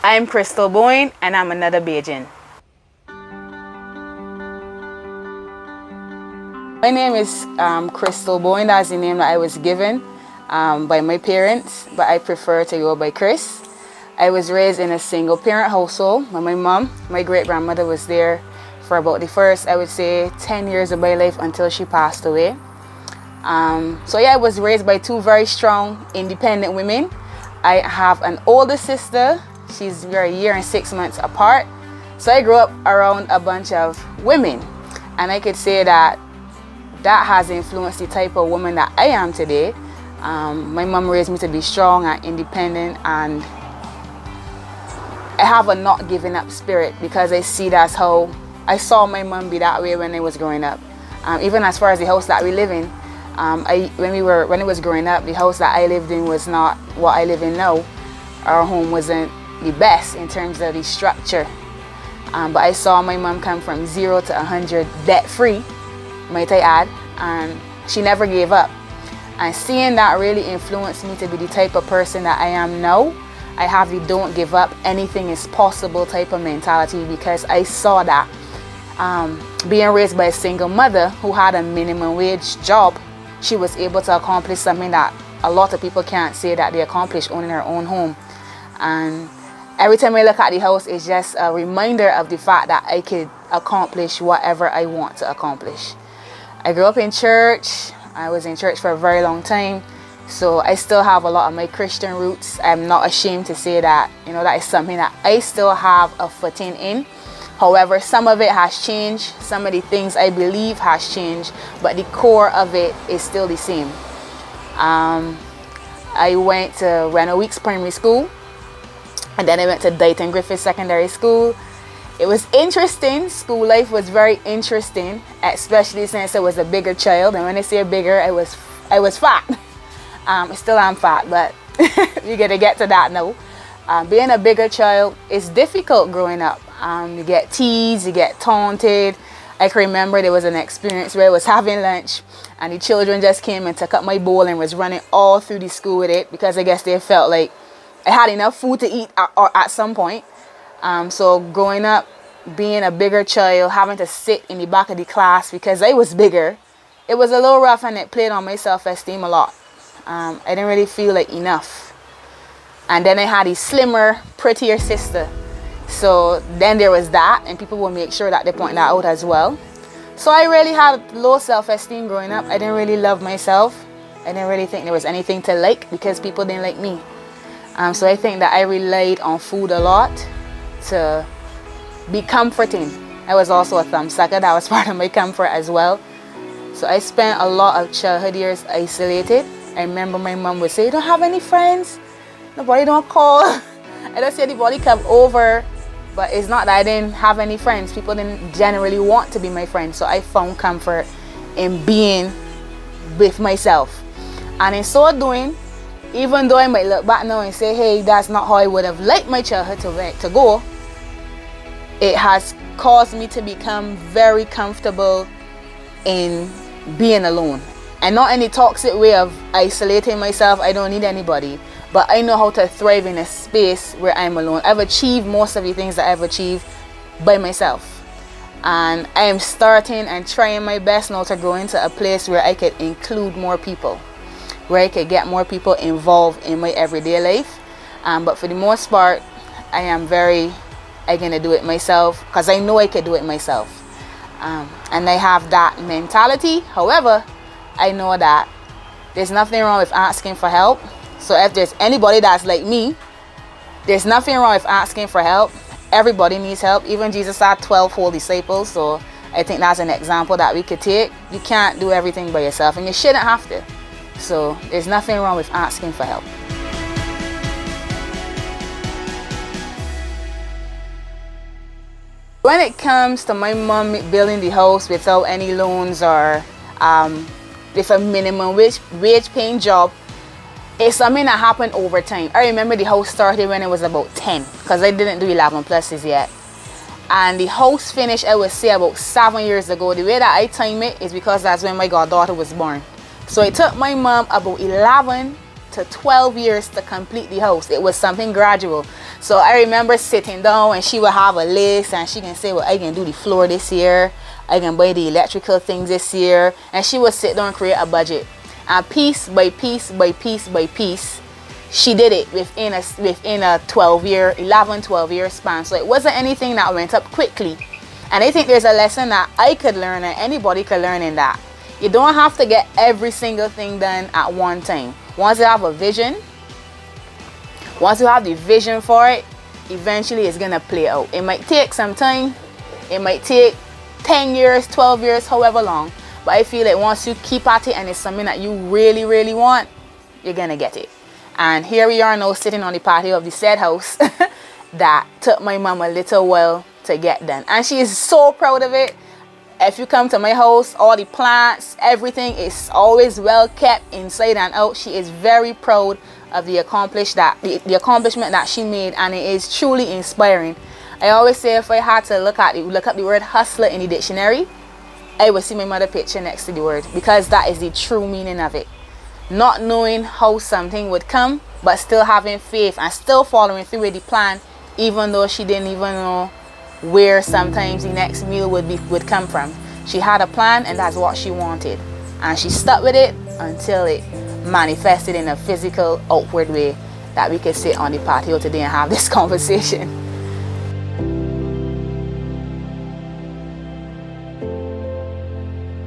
I'm Krystal Bowen and I'm Anudda Bajan. My name is Krystal Bowen. That's the name that I was given by my parents, but I prefer to go by Chris. I was raised in a single parent household. My mom, my great grandmother was there for about the first, I would say, 10 years of my life until she passed away. I was raised by two very strong, independent women. I have an older sister. We're a year and 6 months apart. So I grew up around a bunch of women. And I could say that has influenced the type of woman that I am today. My mom raised me to be strong and independent, and I have a not giving up spirit because I see that's how I saw my mom be that way when I was growing up. Even as far as the house that we live in, when I was growing up, the house that I lived in was not what I live in now. Our home wasn't the best in terms of the structure. But I saw my mom come from 0 to 100 debt-free, might I add, and she never gave up. And seeing that really influenced me to be the type of person that I am now. I have the don't give up, anything is possible type of mentality, because I saw that. Being raised by a single mother who had a minimum wage job, she was able to accomplish something that a lot of people can't say that they accomplished owning their own home. And every time I look at the house, it's just a reminder of the fact that I could accomplish whatever I want to accomplish. I grew up in church. I was in church for a very long time. So I still have a lot of my Christian roots. I'm not ashamed to say that, that is something that I still have a footing in. However, some of it has changed. Some of the things I believe has changed, but the core of it is still the same. I went to Reno Weeks Primary School, and then I went to Dighton Griffith Secondary School. It was interesting. School life was very interesting, especially since I was a bigger child. And when I say bigger, I was fat. Still am fat, but you gotta get to that now. Being a bigger child is difficult growing up. You get teased, you get taunted. I can remember there was an experience where I was having lunch and the children just came and took up my bowl and was running all through the school with it, because I guess they felt like I had enough food to eat at some point. So growing up, being a bigger child, having to sit in the back of the class because I was bigger, it was a little rough, and it played on my self-esteem a lot. I didn't really feel like enough. And then I had a slimmer, prettier sister. So then there was that, and people will make sure that they point that out as well. So I really had low self-esteem growing up. I didn't really love myself. I didn't really think there was anything to like because people didn't like me. So I think that I relied on food a lot to be comforting. I was also a thumb sucker. That was part of my comfort as well. So I spent a lot of childhood years isolated. I remember my mom would say, "You don't have any friends? Nobody don't call." I don't say anybody come over, but it's not that I didn't have any friends. People didn't generally want to be my friends. So I found comfort in being with myself. And in so doing, even though I might look back now and say, hey, that's not how I would have liked my childhood to go, it has caused me to become very comfortable in being alone. And not in a toxic way of isolating myself. I don't need anybody. But I know how to thrive in a space where I'm alone. I've achieved most of the things that I've achieved by myself. And I am starting and trying my best now to grow into a place where I could include more people, where I could get more people involved in my everyday life. But for the most part, I'm going to do it myself because I know I could do it myself. And I have that mentality. However, I know that there's nothing wrong with asking for help. So if there's anybody that's like me, there's nothing wrong with asking for help. Everybody needs help. Even Jesus had 12 whole disciples. So I think that's an example that we could take. You can't do everything by yourself, and you shouldn't have to. So there's nothing wrong with asking for help. When it comes to my mom building the house without any loans or with a minimum wage paying job, it's something that happened over time. I remember the house started when I was about 10 because I didn't do 11 pluses yet. And the house finished, I would say, about 7 years ago. The way that I time it is because that's when my goddaughter was born. So it took my mom about 11 to 12 years to complete the house. It was something gradual. So I remember sitting down and she would have a list and she can say, well, I can do the floor this year, I can buy the electrical things this year, and she would sit down and create a budget. And piece by piece by piece by piece, she did it within a 12 year span. So it wasn't anything that went up quickly. And I think there's a lesson that I could learn and anybody could learn in that. You don't have to get every single thing done at one time. Once you have a vision, once you have the vision for it, eventually it's gonna play out. It might take some time. It might take 10 years, 12 years, however long. But I feel like once you keep at it and it's something that you really, really want, you're gonna get it. And here we are now sitting on the patio of the said house that took my mom a little while to get done. And she is so proud of it. If you come to my house, all the plants, everything is always well kept inside and out. She is very proud of the accomplishment that she made, and it is truly inspiring. I always say if I had to look up the word hustler in the dictionary, I would see my mother picture next to the word, because that is the true meaning of it. Not knowing how something would come, but still having faith and still following through with the plan, even though she didn't even know where sometimes the next meal would come from. She had a plan, and that's what she wanted, and she stuck with it until it manifested in a physical outward way that we could sit on the patio today and have this conversation.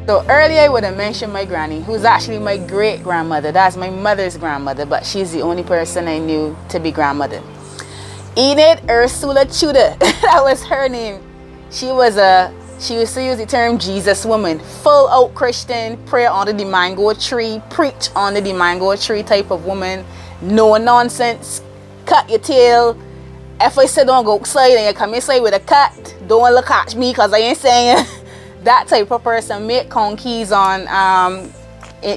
So earlier I would have mentioned my granny, who's actually my great grandmother. That's my mother's grandmother, but she's the only person I knew to be grandmother. Enid Ursula Tudor, that was her name. She used to use the term Jesus woman, full out Christian, pray under the mango tree, preach under the mango tree type of woman. No nonsense, cut your tail. If I say don't go outside and you come inside with a cut, don't look at me because I ain't saying that type of person. Make conkeys on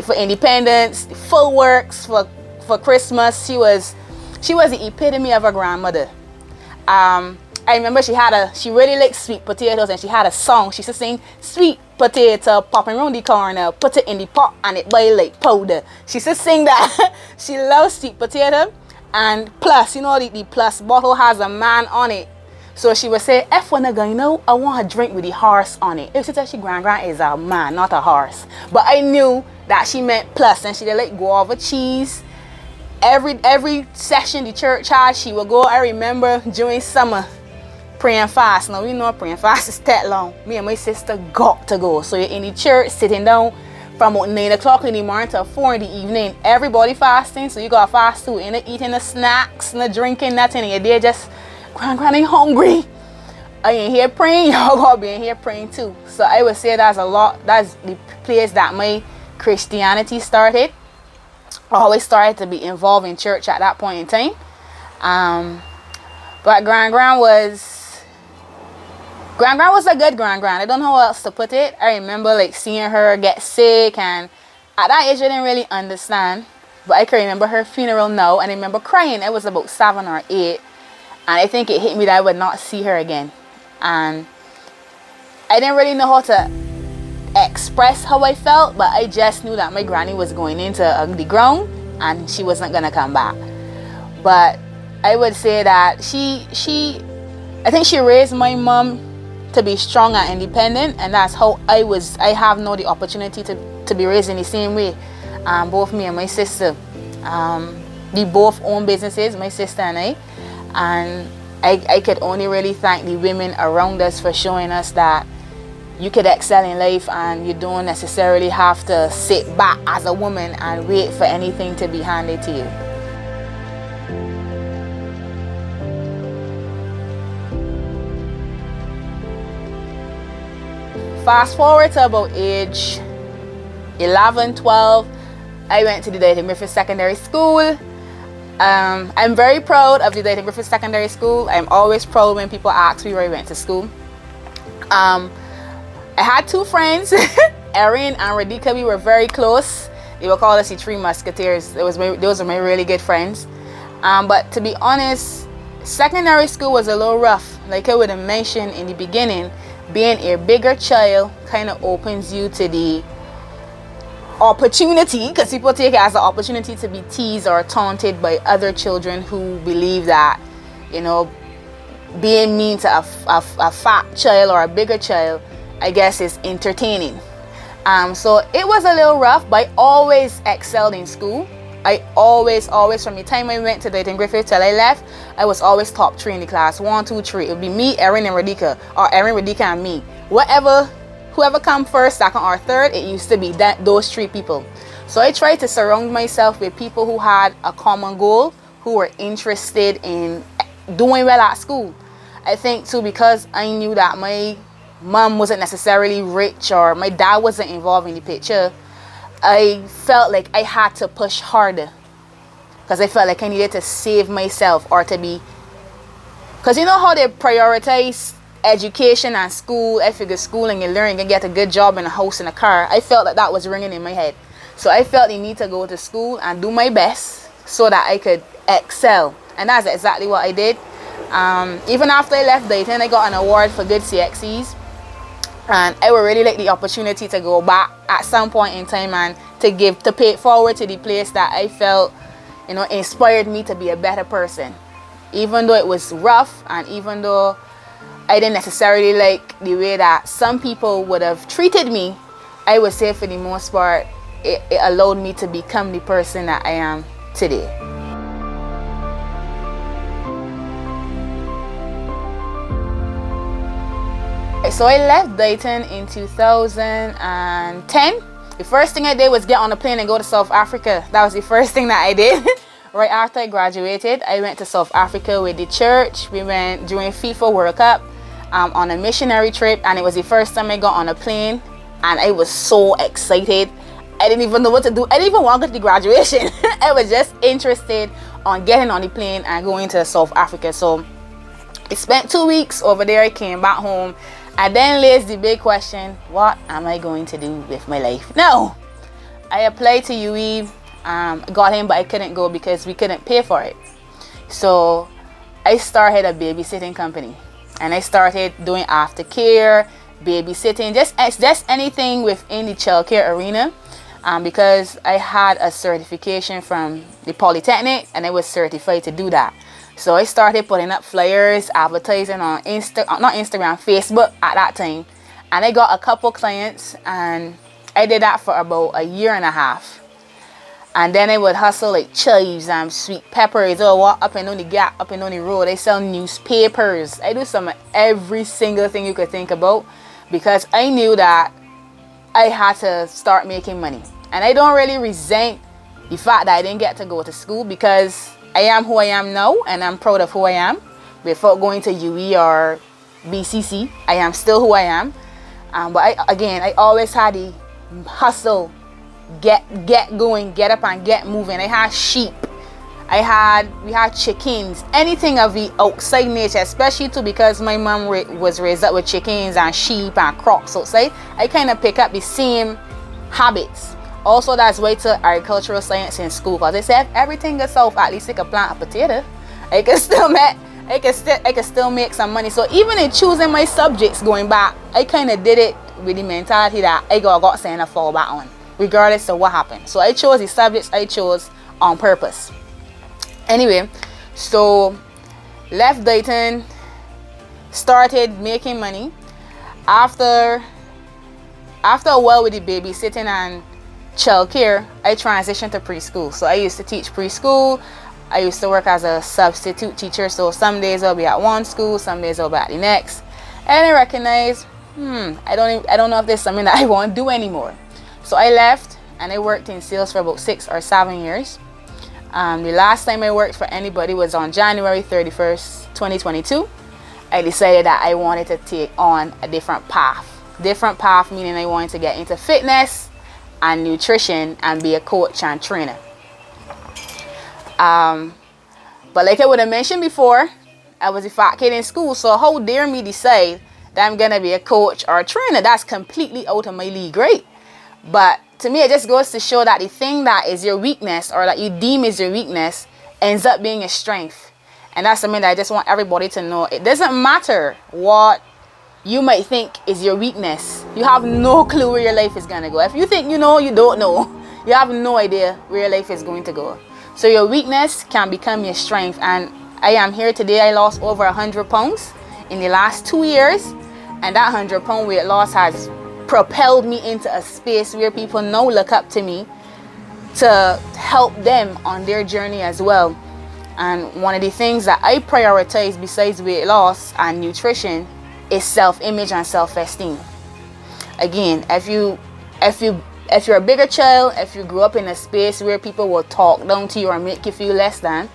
for independence, full works for Christmas. She was the epitome of a grandmother. I remember she really liked sweet potatoes, and she had a song. She used to sing, sweet potato popping around the corner, put it in the pot and it boil like powder. She used to sing that. She loves sweet potato, and plus, you know, the plus bottle has a man on it. So she would say, if when I go, you know, I want a drink with the horse on it. If she said she grand is a man, not a horse. But I knew that she meant plus, and she did like guava cheese. Every session the church had, she would go. I remember during summer praying fast. Now we know praying fast is that long. Me and my sister got to go. So you're in the church sitting down from about 9 o'clock in the morning to 4 in the evening. Everybody fasting, so you got fast too. You're eating the snacks, not drinking nothing, and you're there just grand ain't hungry. I ain't here praying, y'all gotta be in here praying too. So I would say that's the place that my Christianity started. I always started to be involved in church at that point in time. But Grand was a good grand. I don't know how else to put it. I remember like seeing her get sick, and at that age I didn't really understand. But I can remember her funeral now, and I remember crying. I was about 7 or 8. And I think it hit me that I would not see her again. And I didn't really know how to express how I felt, but I just knew that my granny was going into the ground and she wasn't going to come back. But I would say that I think she raised my mom to be strong and independent, and that's how I have now the opportunity to be raised in the same way. Both me and my sister, we both own businesses, my sister and I. And I could only really thank the women around us for showing us that you could excel in life, and you don't necessarily have to sit back as a woman and wait for anything to be handed to you. Fast forward to about age 11, 12, I went to the Dayton Griffith Secondary School. I'm very proud of the Dayton Griffith Secondary School. I'm always proud when people ask me where I went to school. I had 2 friends, Erin and Radika. We were very close. They were called us the 3 Musketeers. Those were my really good friends. But to be honest, secondary school was a little rough. Like I would have mentioned in the beginning, being a bigger child kind of opens you to opportunity, because people take it as an opportunity to be teased or taunted by other children who believe that, you know, being mean to a fat child or a bigger child, I guess, is entertaining. So it was a little rough, but I always excelled in school. I always, from the time I went to Dayton Griffith till I left, I was always top 3 in the class. 1, 2, 3. It would be me, Erin, and Radika, or Erin, Radika, and me. Whoever come first, second, or third, it used to be those 3 people. So I tried to surround myself with people who had a common goal, who were interested in doing well at school. I think too, because I knew that my mom wasn't necessarily rich or my dad wasn't involved in the picture, I felt like I had to push harder, because I felt like I needed to save myself, or to be, because you know how they prioritize education and school. I figure school and you learn, you can get a good job and a house and a car. I felt that was ringing in my head. So I felt the need to go to school and do my best so that I could excel. And that's exactly what I did. Even after I left Dayton, I got an award for good CXCs. And I would really like the opportunity to go back at some point in time and to pay it forward to the place that I felt, you know, inspired me to be a better person. Even though it was rough, and even though I didn't necessarily like the way that some people would have treated me, I would say for the most part, it allowed me to become the person that I am today. So I left Dayton in 2010. The first thing I did was get on a plane and go to South Africa. That was the first thing that I did. Right after I graduated, I went to South Africa with the church. We went during FIFA World Cup on a missionary trip, and it was the first time I got on a plane, and I was so excited. I didn't even know what to do. I didn't even want to go to the graduation. I was just interested on getting on the plane and going to South Africa. So I spent 2 weeks over there. I came back home. And then lays the big question, what am I going to do with my life? No, I applied to UE, got in, but I couldn't go because we couldn't pay for it. So I started a babysitting company, and I started doing aftercare, babysitting, just anything within the childcare arena, because I had a certification from the Polytechnic, and I was certified to do that. So I started putting up flyers, advertising on Facebook at that time. And I got a couple clients, and I did that for about a year and a half. And then I would hustle like chives and sweet peppers, or walk up and down the gap, up and down the road. I sell newspapers. I do some of every single thing you could think about, because I knew that I had to start making money. And I don't really resent the fact that I didn't get to go to school, because I am who I am now, and I'm proud of who I am. Without going to UE or BCC, I am still who I am. But I always had the hustle, get going, get up and get moving. I had sheep, we had chickens, anything of the outside nature, especially too because my mom was raised up with chickens and sheep and crops outside. I kind of pick up the same habits. Also, that's why to agricultural science in school, because they said if everything goes south, at least I can plant a potato. I can still make some money. So even in choosing my subjects going back, I kind of did it with the mentality that I got something to fall back on, regardless of what happened. So I chose the subjects I chose on purpose. Anyway, so left Dayton, started making money. After a while with the babysitting and childcare, I transitioned to preschool. So I used to teach preschool. I used to work as a substitute teacher. So some days I'll be at one school, some days I'll be at the next. And I recognized, I don't know if there's something that I want to do anymore. So I left, and I worked in sales for about 6 or 7 years. The last time I worked for anybody was on January 31st, 2022. I decided that I wanted to take on a different path. Different path meaning I wanted to get into fitness and nutrition and be a coach and trainer. But like I would have mentioned before, I was a fat kid in school, so how dare me decide that I'm gonna be a coach or a trainer? That's completely out of my league, right? But to me, it just goes to show that the thing that is your weakness, or that you deem is your weakness, ends up being a strength. And that's something that I just want everybody to know. It doesn't matter what you might think is your weakness. You have no clue where your life is gonna go. If you think you know, you don't know. you have no idea where life is going to go. So your weakness can become your strength. And I am here today. I lost over 100 pounds in the last 2 years. And that 100-pound weight loss has propelled me into a space where people now look up to me to help them on their journey as well. And one of the things that I prioritize besides weight loss and nutrition is self-image and self-esteem. Again, if you're a bigger child, if you grew up in a space where people will talk down to you or make you feel less than,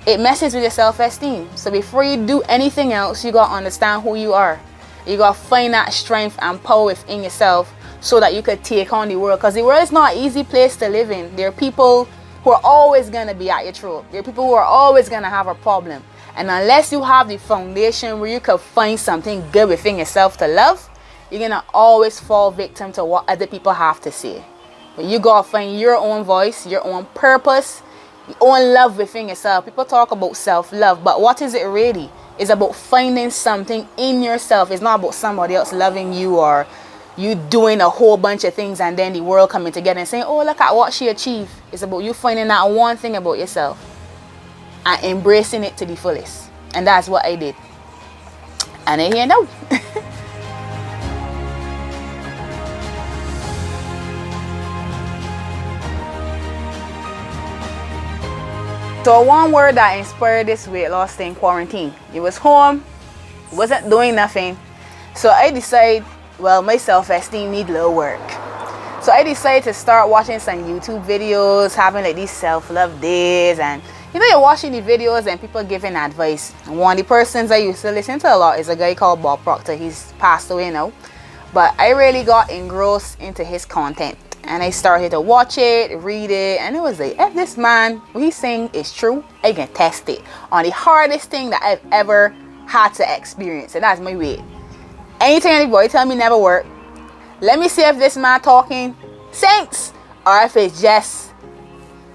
it messes with your self-esteem. So before you do anything else, you gotta understand who you are. You gotta find that strength and power within yourself so that you could take on the world. Because the world is not an easy place to live in. There are people who are always gonna be at your throat. There are people who are always gonna have a problem. And unless you have the foundation where you could find something good within yourself to love, you're gonna always fall victim to what other people have to say. But you gotta find your own voice, your own purpose, your own love within yourself. People talk about self-love, but what is it really? It's about finding something in yourself. It's not about somebody else loving you or you doing a whole bunch of things and then the world coming together and saying, oh, look at what she achieved. It's about you finding that one thing about yourself and embracing it to the fullest. And that's what I did. And I here now. So one word that inspired this weight loss thing, quarantine. It was home, wasn't doing nothing. So I decided, well, my self-esteem need a little work. So I decided to start watching some YouTube videos, having like these self-love days. And you know, you're watching the videos and people giving advice. And one of the persons I used to listen to a lot is a guy called Bob Proctor. He's passed away now. But I really got engrossed into his content. And I started to watch it, read it, and it was like, if this man, what he's saying is true, I can test it on the hardest thing that I've ever had to experience, and that's my weight. Anything anybody tell me never work. Let me see if this man talking sense, or if it's just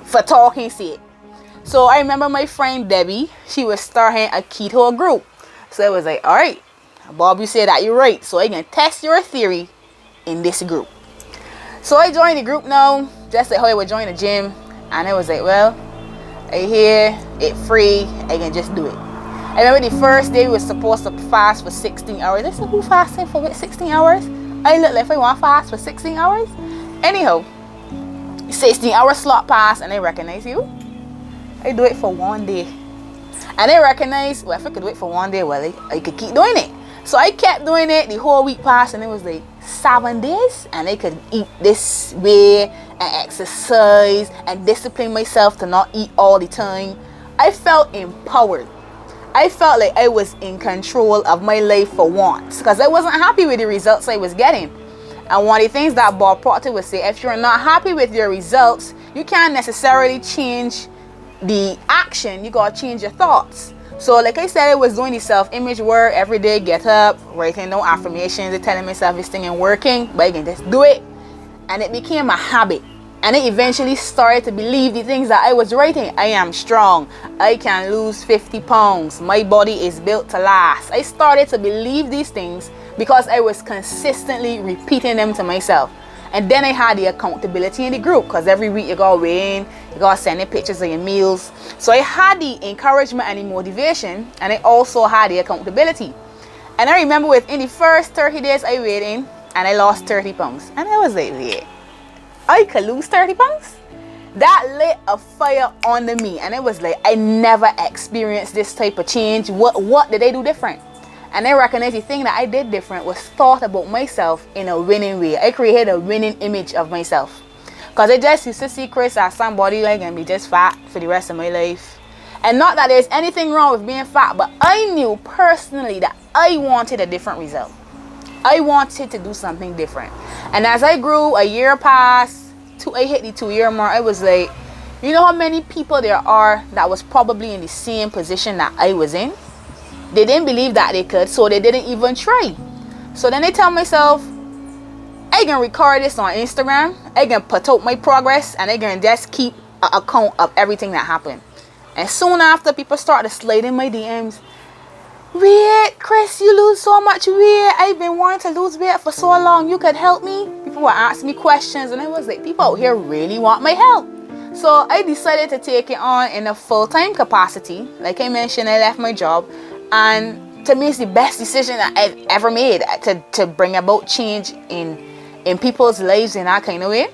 for talking sake. So I remember my friend Debbie, she was starting a keto group. So it was like, all right, Bob, you say that you're right, so I can test your theory in this group. So I joined the group now, just like how I would join the gym. And I was like, well, I hear it free, I can just do it. I remember the first day we were supposed to fast for 16 hours. I said, who fasting for 16 hours? I look like if I want to fast for 16 hours. Anyhow, 16-hour slot pass and I recognize you. I do it for 1 day. And I recognize, well, if I could do it for 1 day, well, I could keep doing it. So I kept doing it, the whole week passed, and it was like 7 days, and I could eat this way and exercise and discipline myself to not eat all the time. I felt empowered. I felt like I was in control of my life for once, because I wasn't happy with the results I was getting. And one of the things that Bob Proctor would say, if you're not happy with your results, you can't necessarily change the action, you gotta change your thoughts. So like I said, I was doing the self-image work every day, get up, writing down affirmations, and telling myself this thing ain't working, but I can just do it. And it became a habit. And I eventually started to believe the things that I was writing. I am strong. I can lose 50 pounds. My body is built to last. I started to believe these things because I was consistently repeating them to myself. And then I had the accountability in the group, because every week you gotta weigh in, you gotta send in pictures of your meals. So I had the encouragement and the motivation, and I also had the accountability. And I remember within the first 30 days I weighed in and I lost 30 pounds. And I was like, wait, I could lose 30 pounds? That lit a fire under me, and it was like, I never experienced this type of change. What did I do different? And I recognize the thing that I did different was thought about myself in a winning way. I created a winning image of myself. Because I just used to see Chris as somebody like and be just fat for the rest of my life. And not that there's anything wrong with being fat, but I knew personally that I wanted a different result. I wanted to do something different. And as I grew, a year passed, I hit the 2-year mark, I was like, you know how many people there are that was probably in the same position that I was in? They didn't believe that they could, so they didn't even try. So then I tell myself, I can record this on Instagram, I can put out my progress, and I can just keep an account of everything that happened. And soon after, people started sliding my DMs. Wait, Krys, you lose so much weight. I've been wanting to lose weight for so long. You could help me? People would ask me questions, and I was like, people out here really want my help. So I decided to take it on in a full-time capacity. Like I mentioned, I left my job, and to me, it's the best decision that I've ever made to bring about change in people's lives in that kind of way.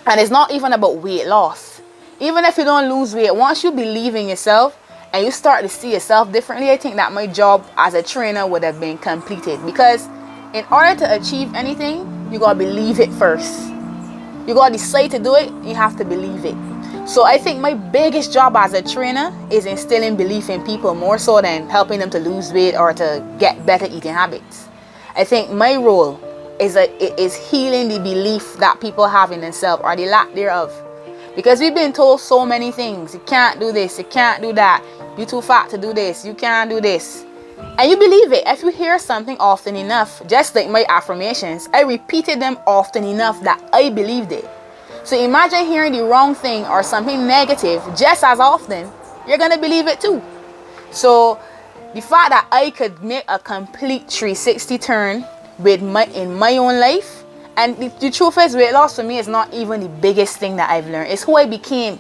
And it's not even about weight loss. Even if you don't lose weight, once you believe in yourself and you start to see yourself differently, I think that my job as a trainer would have been completed. Because in order to achieve anything, you gotta believe it first. You gotta decide to do it, you have to believe it. So I think my biggest job as a trainer is instilling belief in people more so than helping them to lose weight or to get better eating habits. I think my role is healing the belief that people have in themselves or the lack thereof. Because we've been told so many things. You can't do this, you can't do that. You're too fat to do this, you can't do this. And you believe it. If you hear something often enough, just like my affirmations, I repeated them often enough that I believed it. So imagine hearing the wrong thing or something negative just as often, you're going to believe it too. So the fact that I could make a complete 360 turn in my own life, and the truth is, weight loss for me is not even the biggest thing that I've learned. It's who I became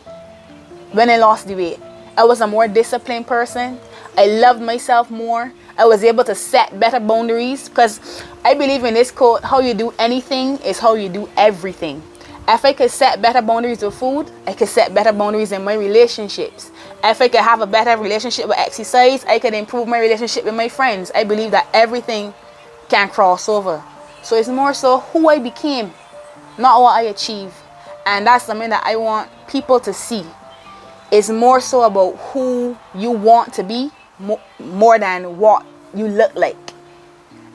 when I lost the weight. I was a more disciplined person. I loved myself more. I was able to set better boundaries, because I believe in this quote, how you do anything is how you do everything. If I could set better boundaries with food, I could set better boundaries in my relationships. If I could have a better relationship with exercise, I could improve my relationship with my friends. I believe that everything can cross over. So it's more so who I became, not what I achieved. And that's something that I want people to see. It's more so about who you want to be more than what you look like.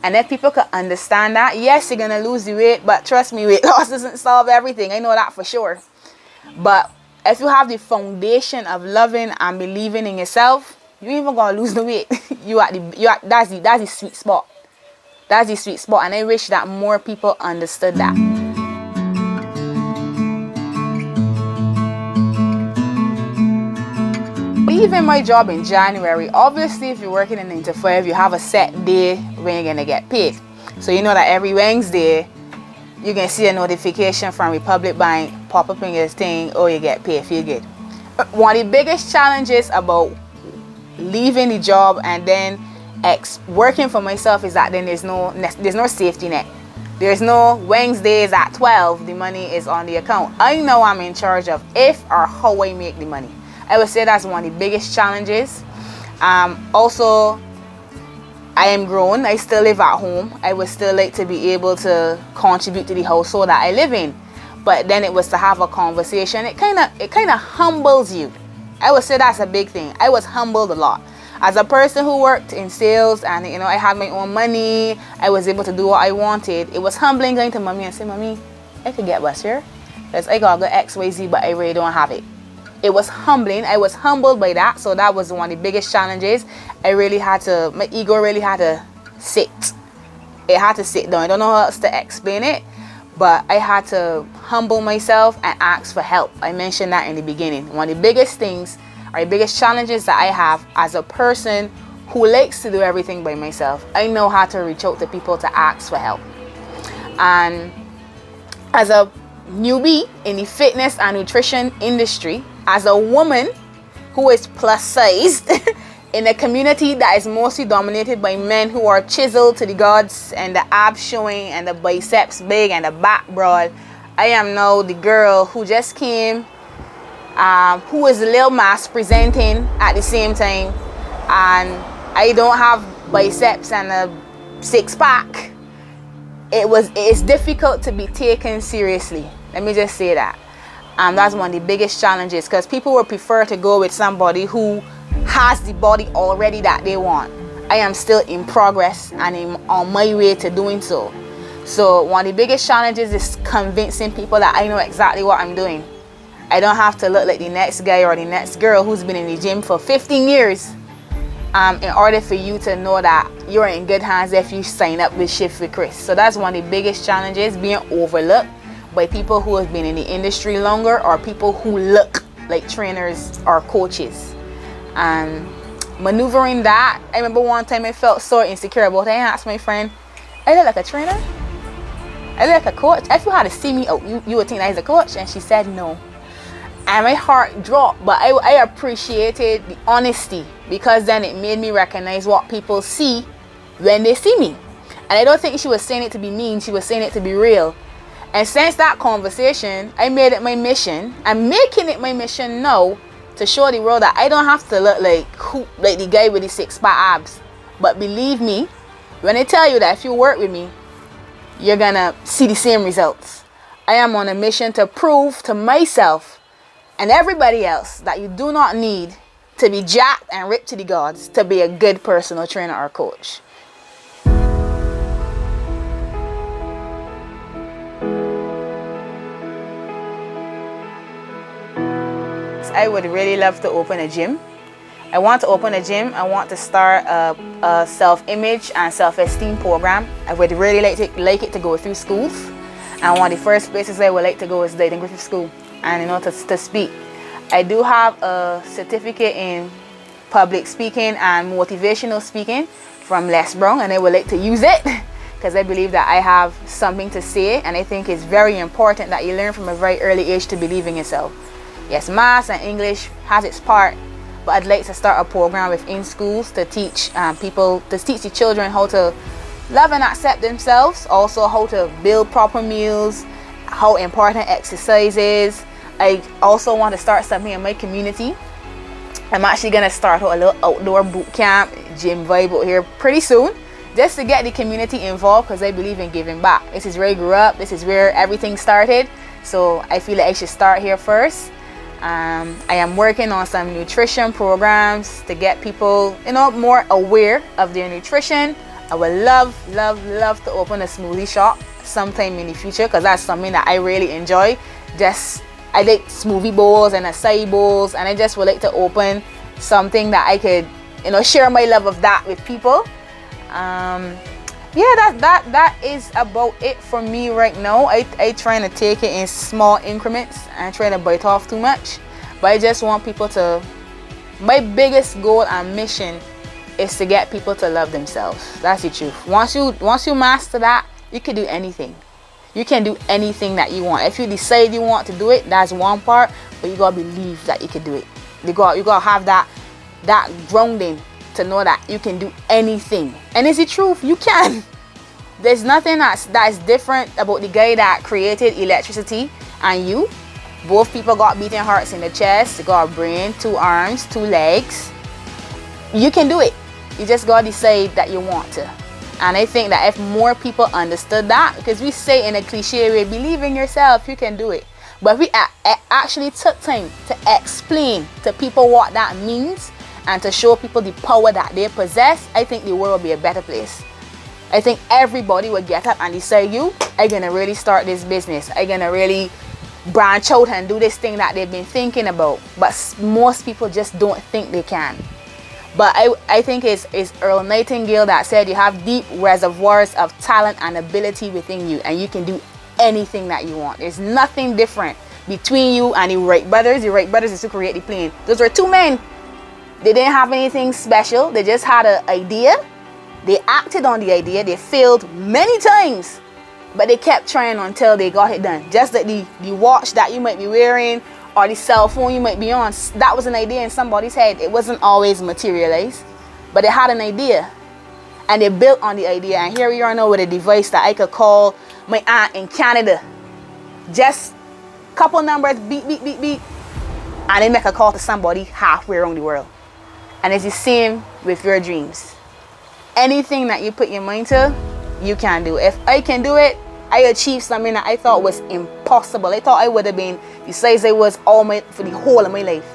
And if people could understand that, yes, you're gonna lose the weight, but trust me, weight loss doesn't solve everything. I know that for sure. But if you have the foundation of loving and believing in yourself, you ain't even gonna lose the weight. That's the sweet spot. That's the sweet spot, and I wish that more people understood that. Leaving my job in January, obviously if you're working in 9 to 5, you have a set day when you're gonna get paid. So you know that every Wednesday you can see a notification from Republic Bank pop up in your thing, oh, you get paid, feel good. One of the biggest challenges about leaving the job and then working for myself is that then there's no safety net. There's no Wednesdays at 12 the money is on the account. I know I'm in charge of if or how I make the money. I would say that's one of the biggest challenges. Also, I am grown. I still live at home. I would still like to be able to contribute to the household that I live in. But then it was to have a conversation. It kind of humbles you. I would say that's a big thing. I was humbled a lot. As a person who worked in sales and I had my own money, I was able to do what I wanted. It was humbling going to mommy and say, mommy, I could get what's here. Because I got good XYZ, but I really don't have it. It was humbling. I was humbled by that. So that was one of the biggest challenges. My ego really had to sit. It had to sit down. I don't know how else to explain it, but I had to humble myself and ask for help. I mentioned that in the beginning. One of the biggest things, or the biggest challenges that I have as a person who likes to do everything by myself, I know how to reach out to people to ask for help. And as a newbie in the fitness and nutrition industry, as a woman who is plus sized in a community that is mostly dominated by men who are chiseled to the gods and the abs showing and the biceps big and the back broad, I am now the girl who just came, who is Lil Mas presenting at the same time, and I don't have biceps and a six-pack. It's difficult to be taken seriously. Let me just say that. That's one of the biggest challenges, because people would prefer to go with somebody who has the body already that they want. I am still in progress and I'm on my way to doing so. So one of the biggest challenges is convincing people that I know exactly what I'm doing. I don't have to look like the next guy or the next girl who's been in the gym for 15 years in order for you to know that you're in good hands if you sign up with Shift with Krys. So that's one of the biggest challenges, being overlooked by people who have been in the industry longer or people who look like trainers or coaches. And maneuvering that. I remember one time I felt so insecure about it. I asked my friend, I look like a trainer? I look like a coach? If you had to see me out, you would think I was a coach? And she said no. And my heart dropped, but I appreciated the honesty, because then it made me recognize what people see when they see me. And I don't think she was saying it to be mean, she was saying it to be real. And since that conversation, I made it my mission. I'm making it my mission now to show the world that I don't have to look like the guy with the 6-pack abs. But believe me, when I tell you that if you work with me, you're gonna see the same results. I am on a mission to prove to myself and everybody else that you do not need to be jacked and ripped to the gods to be a good personal trainer or coach. I would really love to open a gym. I want to open a gym. I want to start a self-image and self-esteem program. I would really like it to go through schools. And one of the first places I would like to go is Dayton Griffith School. And to speak. I do have a certificate in public speaking and motivational speaking from Les Brown, and I would like to use it because I believe that I have something to say, and I think it's very important that you learn from a very early age to believe in yourself. Yes, maths and English has its part, but I'd like to start a program within schools to teach the children how to love and accept themselves, also how to build proper meals, how important exercise is. I also want to start something in my community. I'm actually going to start a little outdoor boot camp, gym vibe out here pretty soon, just to get the community involved, because I believe in giving back. This is where I grew up. This is where everything started. So I feel like I should start here first. I am working on some nutrition programs to get people, more aware of their nutrition. I would love to open a smoothie shop sometime in the future, because that's something that I really enjoy. I like smoothie bowls and acai bowls, and I just would like to open something that I could, share my love of that with people. That is about it for me right now. I trying to take it in small increments and trying to bite off too much, but I just want people to. My biggest goal and mission is to get people to love themselves. That's the truth. Once you master that, you can do anything. You can do anything that you want. If you decide you want to do it, that's one part, but you gotta believe that you can do it. You gotta have that grounding to know that you can do anything. And it's the truth, you can. There's nothing that's different about the guy that created electricity and you. Both people got beating hearts in the chest. They got a brain, 2 arms, 2 legs. You can do it. You just gotta decide that you want to. And I think that if more people understood that, because we say in a cliche way, believe in yourself, you can do it. But if we actually took time to explain to people what that means and to show people the power that they possess, I think the world would be a better place. I think everybody would get up and decide, I'm gonna really start this business. I'm gonna really branch out and do this thing that they've been thinking about. But most people just don't think they can. But I think it's Earl Nightingale that said you have deep reservoirs of talent and ability within you, and you can do anything that you want. There's nothing different between you and the Wright brothers. The Wright brothers is to create the plane. Those were 2 men. They didn't have anything special. They just had an idea. They acted on the idea. They failed many times, but they kept trying until they got it done. Just like the watch that you might be wearing, or the cell phone you might be on, that was an idea in somebody's head. It wasn't always materialized, but they had an idea and they built on the idea. And here we are now with a device that I could call my aunt in Canada. Just a couple numbers, beep, beep, beep, beep, and they make a call to somebody halfway around the world. And it's the same with your dreams. Anything that you put your mind to, you can do. If I can do it, I achieved something that I thought was impossible. I thought I would have been the size I was for the whole of my life.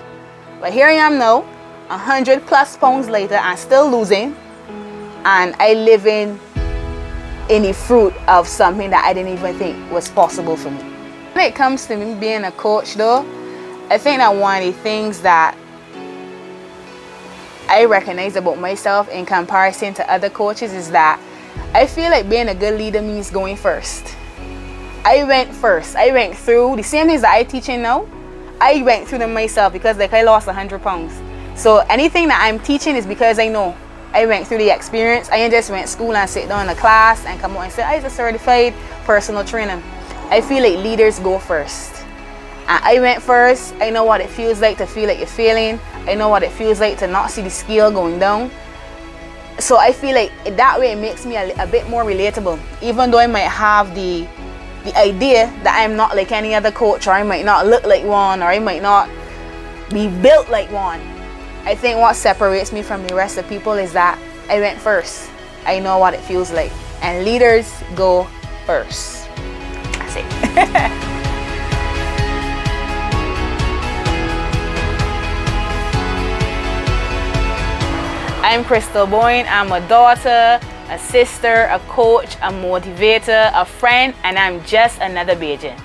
But here I am now, 100+ pounds later, and still losing. And I live in the fruit of something that I didn't even think was possible for me. When it comes to me being a coach though, I think that one of the things that I recognize about myself in comparison to other coaches is that I feel like being a good leader means going first. I went first. I went through the same things that I teach in now. I went through them myself because I lost 100 pounds. So anything that I'm teaching is because I know I went through the experience. I ain't just went to school and sit down in a class and come out and say I'm a certified personal trainer. I feel like leaders go first. And I went first. I know what it feels like to feel like you're failing. I know what it feels like to not see the scale going down. So I feel like that way it makes me a bit more relatable. Even though I might have the idea that I'm not like any other coach, or I might not look like one, or I might not be built like one. I think what separates me from the rest of people is that I went first. I know what it feels like. And leaders go first. That's it. I'm Krystal Bowen. I'm a daughter, a sister, a coach, a motivator, a friend, and I'm just another Bajan.